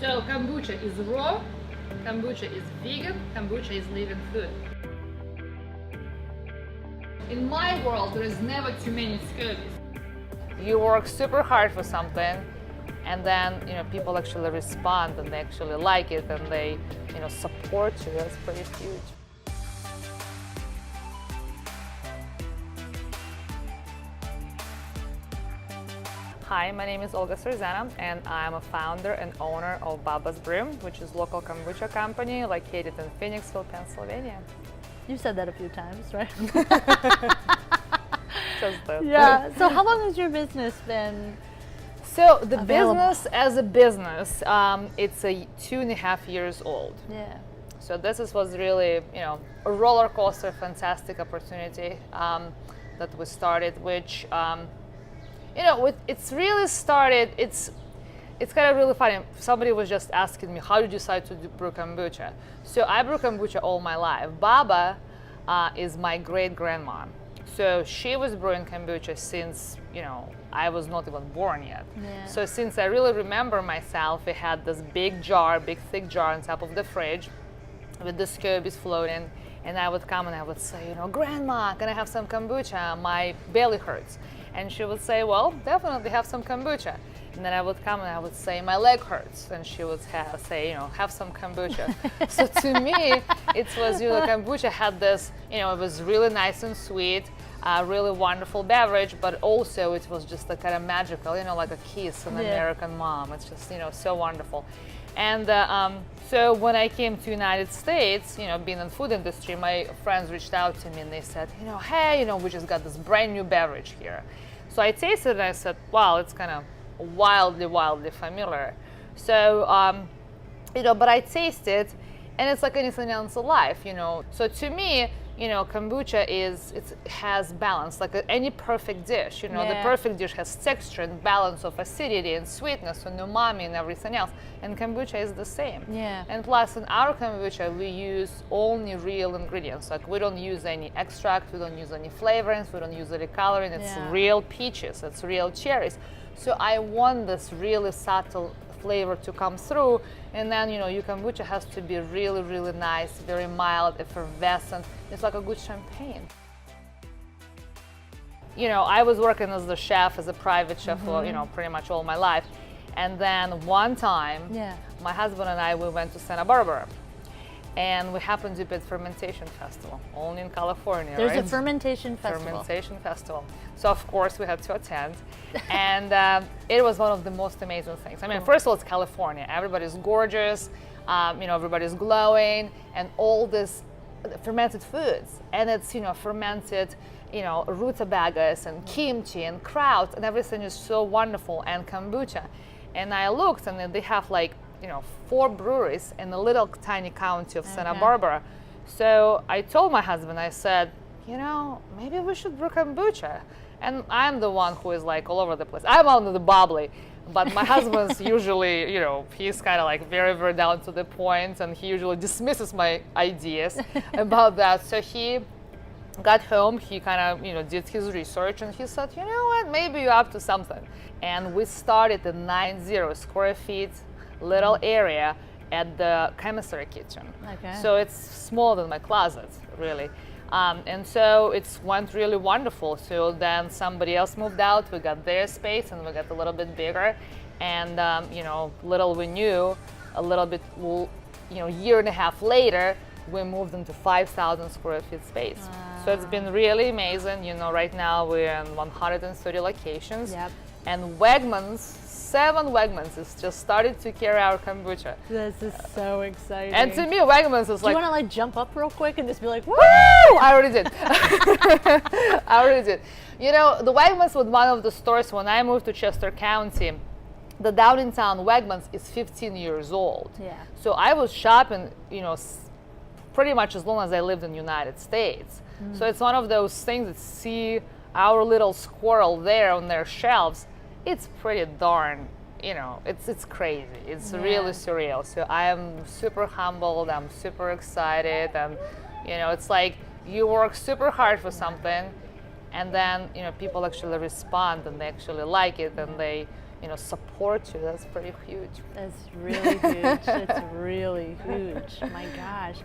So kombucha is raw, kombucha is vegan, kombucha is living food. In my world, there is never too many scobies. You work super hard for something, and then people actually respond and they actually like it and they support you. That's pretty huge. Hi, my name is Olga Sorzano, and I'm a founder and owner of Baba's Brew, which is a local kombucha company located in Phoenixville, Pennsylvania. You said that a few times, right? Just that. Yeah. So how long has your business been? So the available? business as a business, it's 2.5 years old. Yeah. So this was really, a roller coaster, fantastic opportunity that we started, which, it's really started. It's kind of really funny. Somebody was just asking me, how did you decide to brew kombucha? So I brew kombucha all my life. Baba is my great-grandma. So she was brewing kombucha since, I was not even born yet. Yeah. So since I really remember myself, we had this big thick jar on top of the fridge with the scobies floating. And I would come and I would say, Grandma, can I have some kombucha? My belly hurts. And she would say, well, definitely have some kombucha. And then I would come and I would say, my leg hurts. And she would say, have some kombucha. So to me, it was, kombucha had this, it was really nice and sweet, really wonderful beverage, but also it was just kind of magical, like a kiss an American mom. It's just, so wonderful. And so when I came to United States, being in the food industry, my friends reached out to me and they said, hey, we just got this brand new beverage here. So I tasted it and I said, wow, it's kind of wildly familiar. So, but I tasted and it's like anything else in life, So to me, kombucha it has balance, like any perfect dish. The perfect dish has texture and balance of acidity and sweetness and umami and everything else. And kombucha is the same. Yeah. And plus, in our kombucha, we use only real ingredients. Like we don't use any extract, we don't use any flavorings, we don't use any coloring. It's real peaches, it's real cherries. So I want this really subtle flavor to come through, and then your kombucha has to be really nice, very mild, effervescent. It's like a good champagne. I was working as a chef, as a private chef for pretty much all my life, and then one time my husband and I, we went to Santa Barbara, and we happened to be at fermentation festival, only in California. There's right? a fermentation festival. Fermentation festival. So of course we had to attend, and it was one of the most amazing things. I mean, first of all, it's California. Everybody's gorgeous, everybody's glowing, and all this fermented foods, and it's fermented, rutabagas and kimchi and kraut, and everything is so wonderful, and kombucha. And I looked, and they have 4 breweries in the little tiny county of Santa Barbara. So I told my husband, I said, maybe we should brew kombucha. And I'm the one who is all over the place. I'm on the bubbly, but my husband's usually, he's kind of very down to the point, and he usually dismisses my ideas about that. So he got home, he kind of, did his research, and he said, what, maybe you're up to something. And we started a 90 square feet little area at the commissary kitchen. Okay. So it's smaller than my closet, really. And so it went really wonderful. So then somebody else moved out, we got their space, and we got a little bit bigger. And, little we knew, a little bit, year and a half later, we moved into 5,000 square feet space. So it's been really amazing. Right now we're in 130 locations. Yep. And Wegmans, 7 Wegmans is just started to carry our kombucha. This is so exciting. And to me, Wegmans is Do you want to jump up real quick and just be like, woo! I already did. I already did. The Wegmans was one of the stores when I moved to Chester County. The downtown Wegmans is 15 years old. Yeah. So I was shopping, pretty much as long as I lived in the United States. So it's one of those things that see our little squirrel there on their shelves. It's pretty darn, it's crazy. It's really surreal. So I am super humbled. I'm super excited. And, it's like you work super hard for something, and then, people actually respond and they actually like it, and they, support you. That's pretty huge. That's really huge. It's really huge. My gosh.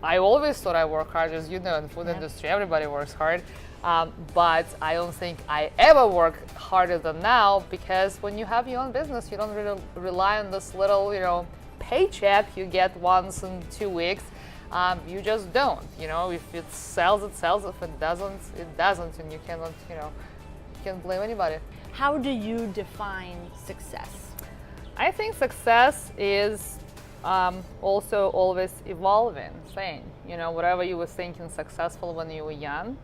I always thought I work hard, as you know, in the food industry, everybody works hard. But I don't think I ever work harder than now, because when you have your own business, you don't really rely on this little, paycheck you get once in 2 weeks. You just don't. If it sells, it sells. If it doesn't, it doesn't, and you cannot, can't blame anybody. How do you define success? I think success is also always evolving thing. Whatever you were thinking successful when you were young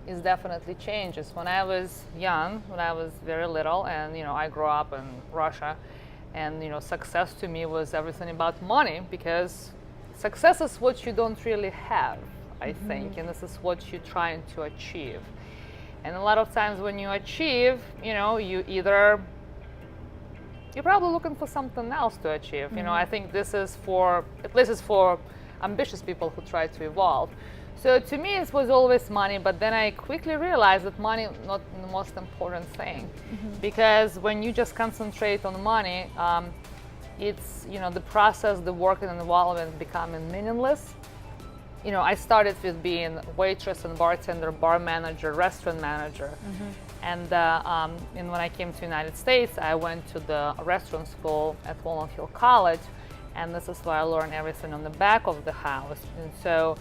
is definitely changes. When I was young, when I was very little, and I grew up in Russia, and success to me was everything about money, because success is what you don't really have, I think, and this is what you're trying to achieve. And a lot of times when you achieve, you're probably looking for something else to achieve. I think this is for ambitious people who try to evolve. So to me, it was always money, but then I quickly realized that money is not the most important thing, because when you just concentrate on money, it's the process, the work and involvement becoming meaningless. I started with being waitress and bartender, bar manager, restaurant manager, and when I came to the United States, I went to the restaurant school at Walnut Hill College, and this is where I learned everything on the back of the house. And so,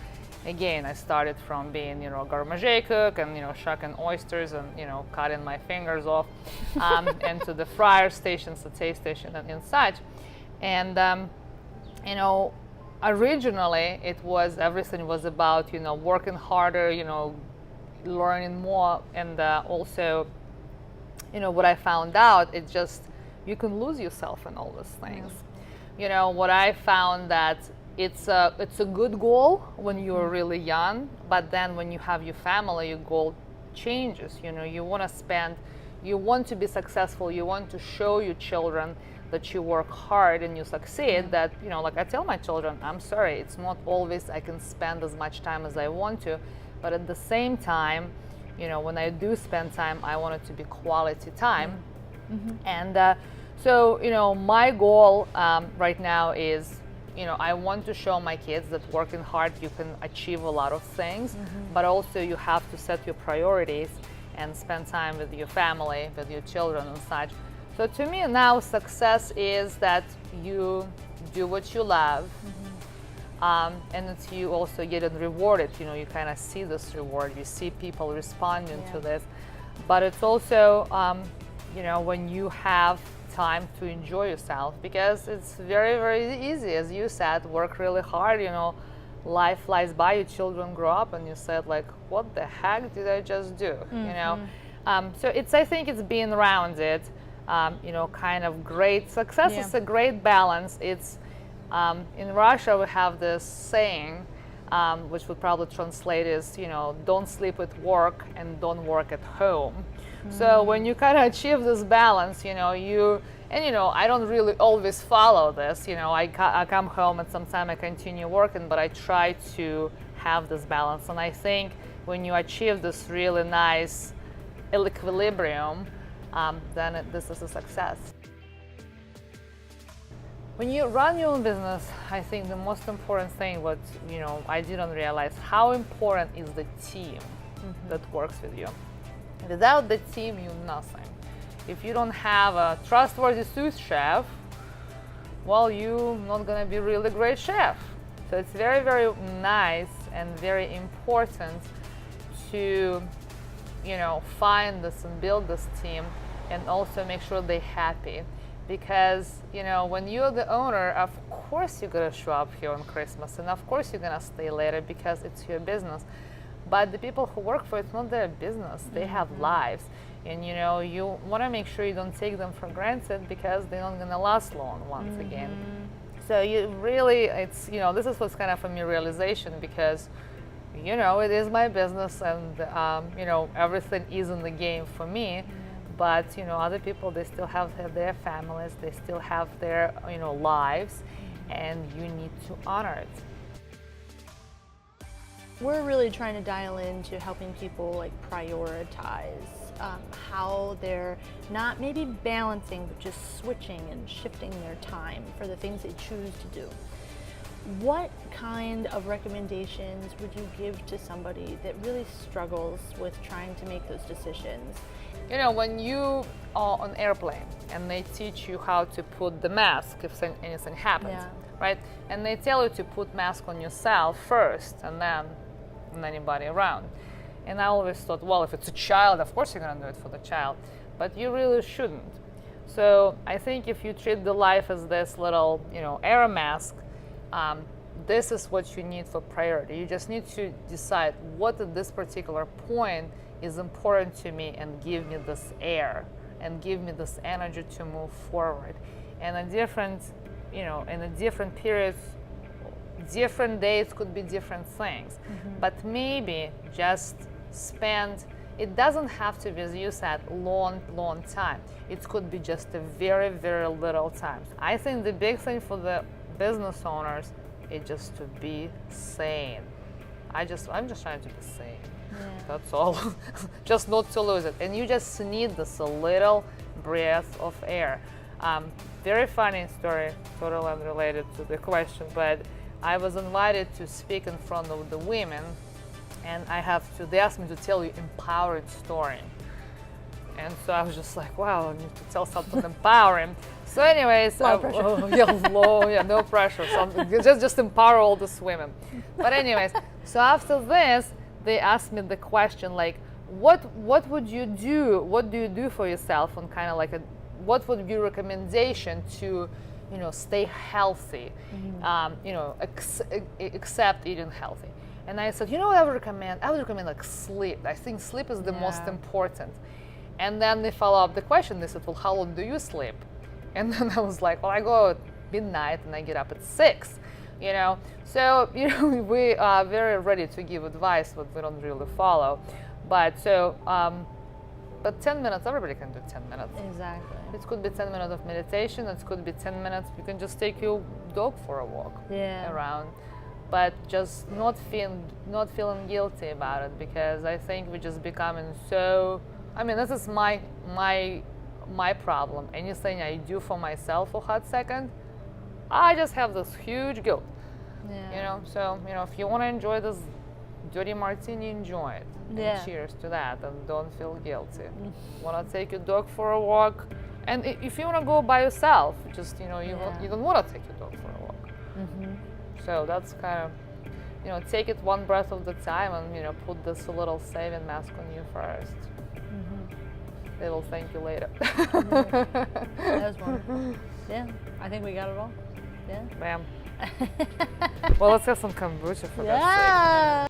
again, I started from being, a gourmet cook and, shucking oysters and, cutting my fingers off, and to the fryer stations, the taste station, and such. And, originally everything was about, working harder, learning more. And also, what I found out, it's just, you can lose yourself in all these things. What I found that it's a good goal when you're really young, but then when you have your family, your goal changes. You want to be successful, you want to show your children that you work hard and you succeed, that, like I tell my children, I'm sorry, it's not always I can spend as much time as I want to, but at the same time, when I do spend time, I want it to be quality time. And so, my goal right now is, I want to show my kids that working hard, you can achieve a lot of things, but also you have to set your priorities and spend time with your family, with your children and such. So to me now, success is that you do what you love, and it's you also getting rewarded. You kind of see this reward, you see people responding to this, but it's also, when you have time to enjoy yourself, because it's very, very easy, as you said, work really hard, life flies by, your children grow up, and you said, like, what the heck did I just do? So I think it's being rounded, kind of great. Success is a great balance. It's in Russia we have this saying, which would probably translate as, don't sleep at work and don't work at home. So when you kind of achieve this balance, I don't really always follow this. I come home and sometimes I continue working, but I try to have this balance. And I think when you achieve this really nice equilibrium, then this is a success. When you run your own business, I think the most important thing, what I didn't realize, how important is the team that works with you. Without the team, you're nothing. If you don't have a trustworthy sous chef, well, you're not going to be a really great chef. So it's very, very nice and very important to, find this and build this team, and also make sure they're happy. Because, when you're the owner, of course you're going to show up here on Christmas, and of course you're going to stay later because it's your business. But the people who work for it's not their business. They have lives. And, you want to make sure you don't take them for granted, because they're not going to last long once again. So you really, this is what's kind of a new realization, because, it is my business, and, everything is in the game for me. But, other people, they still have their families, they still have their, lives, and you need to honor it. We're really trying to dial into helping people prioritize how they're not maybe balancing, but just switching and shifting their time for the things they choose to do. What kind of recommendations would you give to somebody that really struggles with trying to make those decisions? You know, when you are on airplane and they teach you how to put the mask if anything happens, Yeah. right? And they tell you to put mask on yourself first and then on anybody around. And I always thought, well, if it's a child, of course you're gonna do it for the child, but you really shouldn't. So I think if you treat the life as this little, you know, air mask, this is what you need for priority. You just need to decide what at this particular point is important to me and give me this air and give me this energy to move forward. And a different, you know, in a different periods, different days could be different things. But maybe just spend, it doesn't have to be, as you said, long time. It could be just a very, very little time. I think the big thing for the business owners is just to be sane. I'm just trying to be sane. Yeah. That's all. Just not to lose it. And you just need this a little breath of air. Very funny story, totally unrelated to the question, but I was invited to speak in front of the women, and they asked me to tell you empowering story. And so I was just like, wow, I need to tell something empowering. So anyways, Low pressure. No pressure. Just empower all these women. But anyways, so after this, they asked me the question like, what would you do? What do you do for yourself? And kind of like what would be your recommendation to, you know, stay healthy? You know, except eating healthy. And I said, you know what I would recommend? I would recommend like sleep. I think sleep is the most important. And then they follow up the question. They said, well, how long do you sleep? And then I was like, well, I go at midnight and I get up at 6, you know. So, you know, we are very ready to give advice, but we don't really follow. But so, but 10 minutes, everybody can do 10 minutes. Exactly. It could be 10 minutes of meditation. It could be 10 minutes. You can just take your dog for a walk around. But just not feeling guilty about it, because I think we're just becoming so, I mean, this is my problem. Anything I do for myself for a hot second, I just have this huge guilt. You know, so, you know, if you want to enjoy this dirty martini, enjoy it. And cheers to that, and don't feel guilty. Want to take your dog for a walk, and if you want to go by yourself, just, you know, you don't want to take your dog for a walk. So that's kind of, you know, take it one breath at a time, and, you know, put this little saving mask on you first. They will thank you later. That was wonderful. Yeah, I think we got it all. Yeah. Bam. Well, let's have some kombucha for that sake.